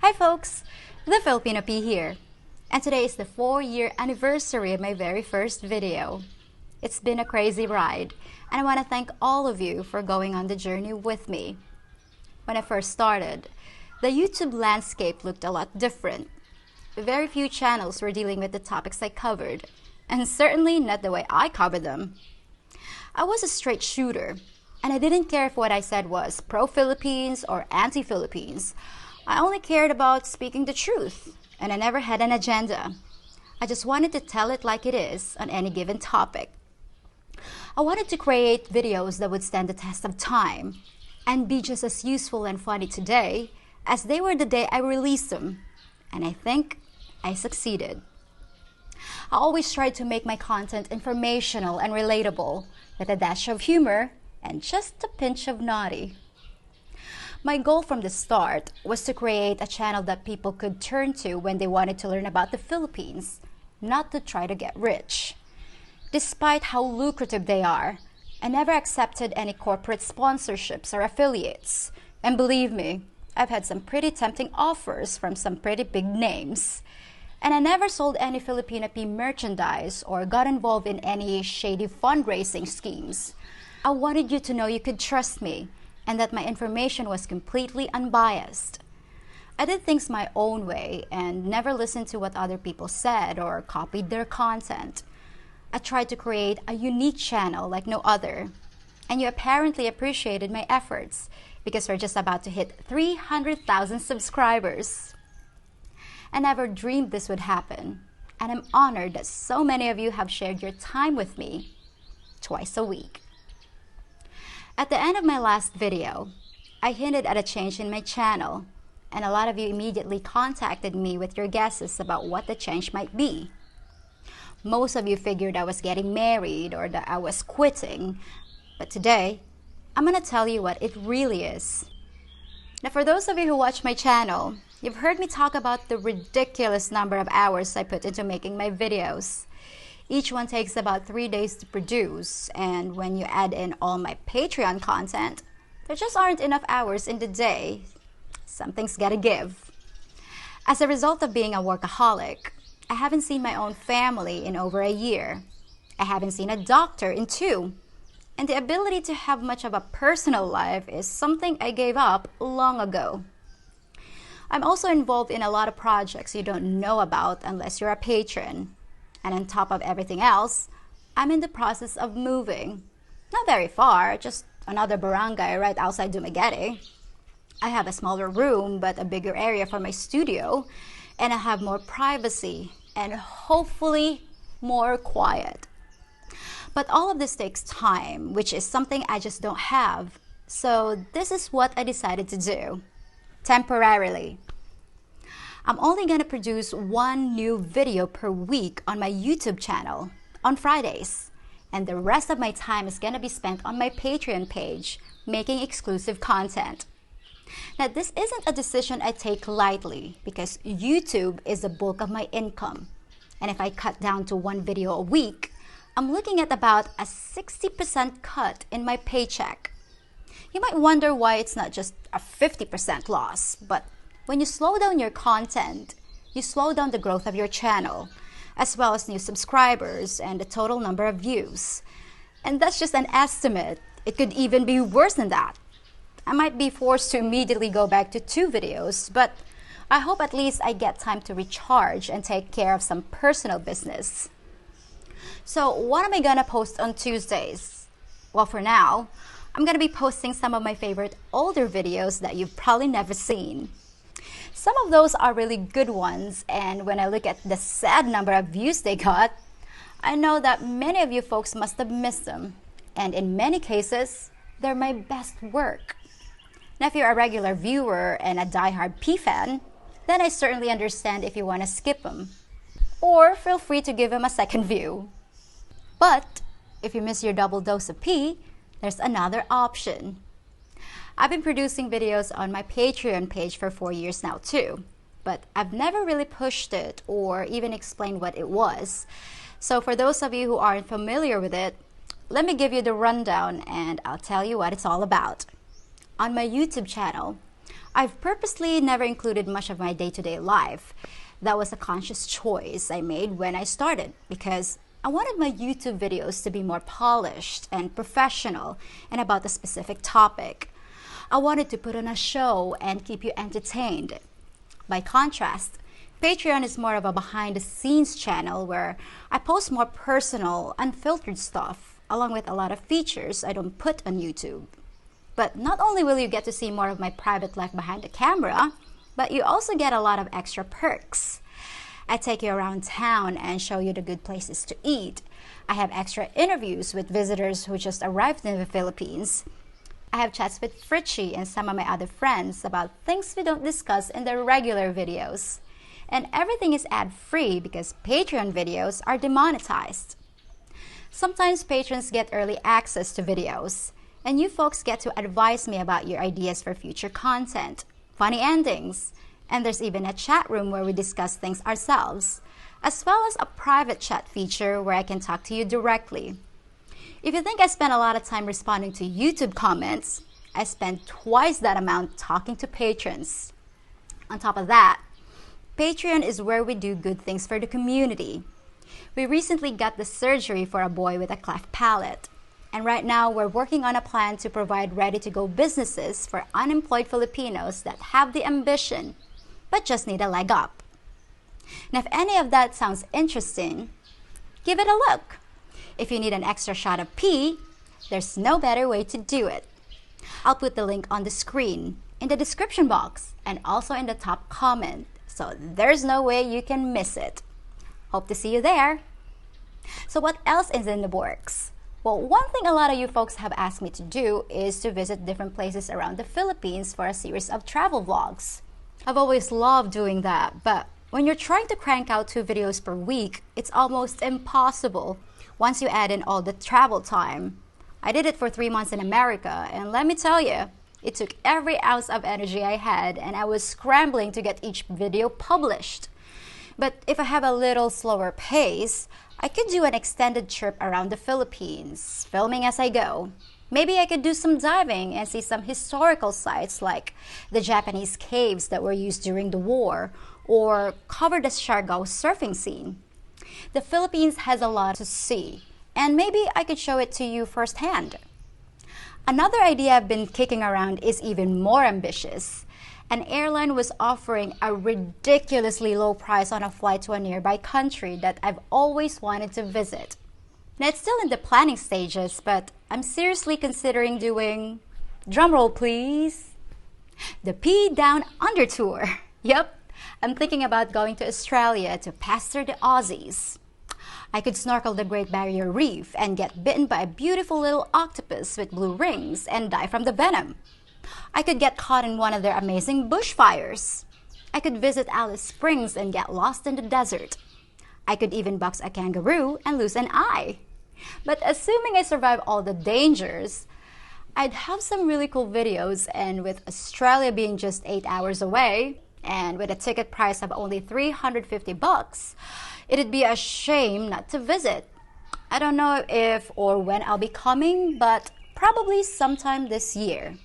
Hi folks, the Pea here, and today is the 4-year anniversary of my very first video. It's been a crazy ride, and I want to thank all of you for going on the journey with me. When I first started, the YouTube landscape looked a lot different. Very few channels were dealing with the topics I covered, and certainly not the way I covered them. I was a straight shooter, and I didn't care if what I said was pro-Philippines or anti-Philippines. I only cared about speaking the truth, and I never had an agenda. I just wanted to tell it like it is on any given topic. I wanted to create videos that would stand the test of time and be just as useful and funny today as they were the day I released them, and I think I succeeded. I always tried to make my content informational and relatable with a dash of humor and just a pinch of naughty. My goal from the start was to create a channel that people could turn to when they wanted to learn about the Philippines, not to try to get rich. Despite how lucrative they are, I never accepted any corporate sponsorships or affiliates. And believe me, I've had some pretty tempting offers from some pretty big names. And I never sold any Filipina Pea merchandise or got involved in any shady fundraising schemes. I wanted you to know you could trust me and that my information was completely unbiased. I did things my own way and never listened to what other people said or copied their content. I tried to create a unique channel like no other, and you apparently appreciated my efforts because we're just about to hit 300,000 subscribers. I never dreamed this would happen, and I'm honored that so many of you have shared your time with me twice a week. At the end of my last video, I hinted at a change in my channel, and a lot of you immediately contacted me with your guesses about what the change might be. Most of you figured I was getting married or that I was quitting, but today, I'm going to tell you what it really is. Now, for those of you who watch my channel, you've heard me talk about the ridiculous number of hours I put into making my videos. Each one takes about 3 days to produce, and when you add in all my Patreon content, there just aren't enough hours in the day. Something's gotta give. As a result of being a workaholic, I haven't seen my own family in over a year. I haven't seen a doctor in 2. And the ability to have much of a personal life is something I gave up long ago. I'm also involved in a lot of projects you don't know about unless you're a patron. And on top of everything else, I'm in the process of moving. Not very far, just another barangay right outside Dumaguete. I have a smaller room, but a bigger area for my studio, and I have more privacy and hopefully more quiet. But all of this takes time, which is something I just don't have. So this is what I decided to do, temporarily. I'm only going to produce 1 new video per week on my YouTube channel on Fridays, and the rest of my time is going to be spent on my Patreon page making exclusive content. Now, this isn't a decision I take lightly because YouTube is the bulk of my income, and if I cut down to 1 video a week, I'm looking at about a 60% cut in my paycheck. You might wonder why it's not just a 50% loss, but when you slow down your content, you slow down the growth of your channel, as well as new subscribers and the total number of views. And that's just an estimate. It could even be worse than that. I might be forced to immediately go back to 2 videos, but I hope at least I get time to recharge and take care of some personal business. So what am I gonna post on Tuesdays? Well, for now, I'm gonna be posting some of my favorite older videos that you've probably never seen. Some of those are really good ones, and when I look at the sad number of views they got, I know that many of you folks must have missed them, and in many cases, they're my best work. Now, if you're a regular viewer and a diehard P fan, then I certainly understand if you want to skip them, or feel free to give them a second view. But if you miss your double dose of P, there's another option. I've been producing videos on my Patreon page for 4 years now too, but I've never really pushed it or even explained what it was. So for those of you who aren't familiar with it, let me give you the rundown and I'll tell you what it's all about. On my YouTube channel, I've purposely never included much of my day-to-day life. That was a conscious choice I made when I started because I wanted my YouTube videos to be more polished and professional and about a specific topic. I wanted to put on a show and keep you entertained. By contrast, Patreon is more of a behind-the-scenes channel where I post more personal, unfiltered stuff, along with a lot of features I don't put on YouTube. But not only will you get to see more of my private life behind the camera, but you also get a lot of extra perks. I take you around town and show you the good places to eat. I have extra interviews with visitors who just arrived in the Philippines. I have chats with Fritchie and some of my other friends about things we don't discuss in the regular videos. And everything is ad-free because Patreon videos are demonetized. Sometimes patrons get early access to videos, and you folks get to advise me about your ideas for future content, funny endings, and there's even a chat room where we discuss things ourselves, as well as a private chat feature where I can talk to you directly. If you think I spend a lot of time responding to YouTube comments, I spend twice that amount talking to patrons. On top of that, Patreon is where we do good things for the community. We recently got the surgery for a boy with a cleft palate. And right now, we're working on a plan to provide ready-to-go businesses for unemployed Filipinos that have the ambition, but just need a leg up. Now, if any of that sounds interesting, give it a look. If you need an extra shot of pea, there's no better way to do it. I'll put the link on the screen, in the description box, and also in the top comment, so there's no way you can miss it. Hope to see you there. So what else is in the works? Well, one thing a lot of you folks have asked me to do is to visit different places around the Philippines for a series of travel vlogs. I've always loved doing that, but when you're trying to crank out 2 videos per week, it's almost impossible once you add in all the travel time. I did it for 3 months in America, and let me tell you, it took every ounce of energy I had, and I was scrambling to get each video published. But if I have a little slower pace, I could do an extended trip around the Philippines, filming as I go. Maybe I could do some diving and see some historical sites like the Japanese caves that were used during the war, or cover the Siargao surfing scene. The Philippines has a lot to see, and maybe I could show it to you firsthand. Another idea I've been kicking around is even more ambitious. An airline was offering a ridiculously low price on a flight to a nearby country that I've always wanted to visit. Now, it's still in the planning stages, but I'm seriously considering doing, drumroll please, the Pea Down Under Tour. Yep, I'm thinking about going to Australia to pester the Aussies. I could snorkel the Great Barrier Reef and get bitten by a beautiful little octopus with blue rings and die from the venom. I could get caught in one of their amazing bushfires. I could visit Alice Springs and get lost in the desert. I could even box a kangaroo and lose an eye. But assuming I survive all the dangers, I'd have some really cool videos, and with Australia being just 8 hours away, and with a ticket price of only $350, it'd be a shame not to visit. I don't know if or when I'll be coming, but probably sometime this year.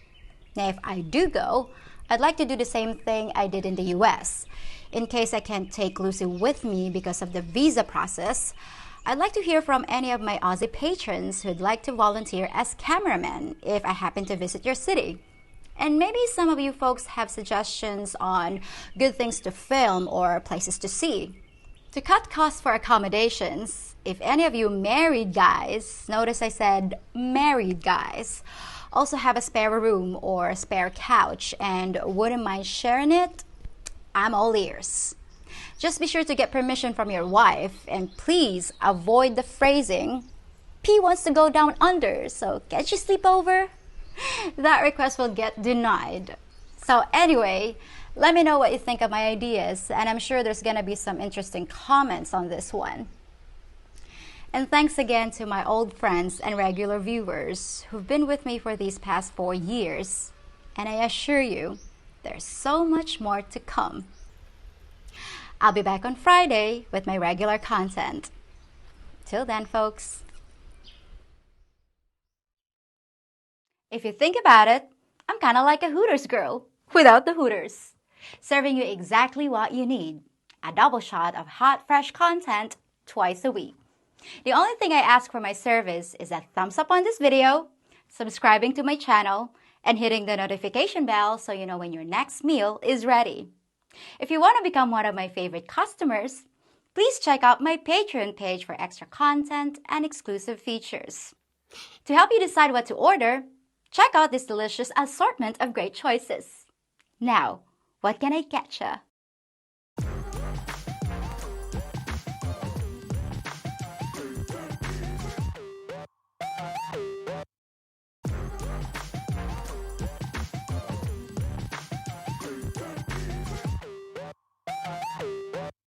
Now, if I do go, I'd like to do the same thing I did in the US. In case I can't take Lucy with me because of the visa process, I'd like to hear from any of my Aussie patrons who'd like to volunteer as cameramen if I happen to visit your city. And maybe some of you folks have suggestions on good things to film or places to see. To cut costs for accommodations, if any of you married guys, notice I said married guys, also have a spare room or a spare couch and wouldn't mind sharing it, I'm all ears. Just be sure to get permission from your wife, and please avoid the phrasing, P wants to go down under, so can't you sleep over? That request will get denied. So anyway, let me know what you think of my ideas, and I'm sure there's gonna be some interesting comments on this one. And thanks again to my old friends and regular viewers who've been with me for these past 4 years. And I assure you, there's so much more to come. I'll be back on Friday with my regular content. Till then, folks. If you think about it, I'm kind of like a Hooters girl. without the hooters. Serving you exactly what you need, a double shot of hot, fresh content twice a week. The only thing I ask for my service is a thumbs up on this video, subscribing to my channel, and hitting the notification bell so you know when your next meal is ready. If you want to become one of my favorite customers, please check out my Patreon page for extra content and exclusive features. To help you decide what to order, check out this delicious assortment of great choices. Now, what can I get ya?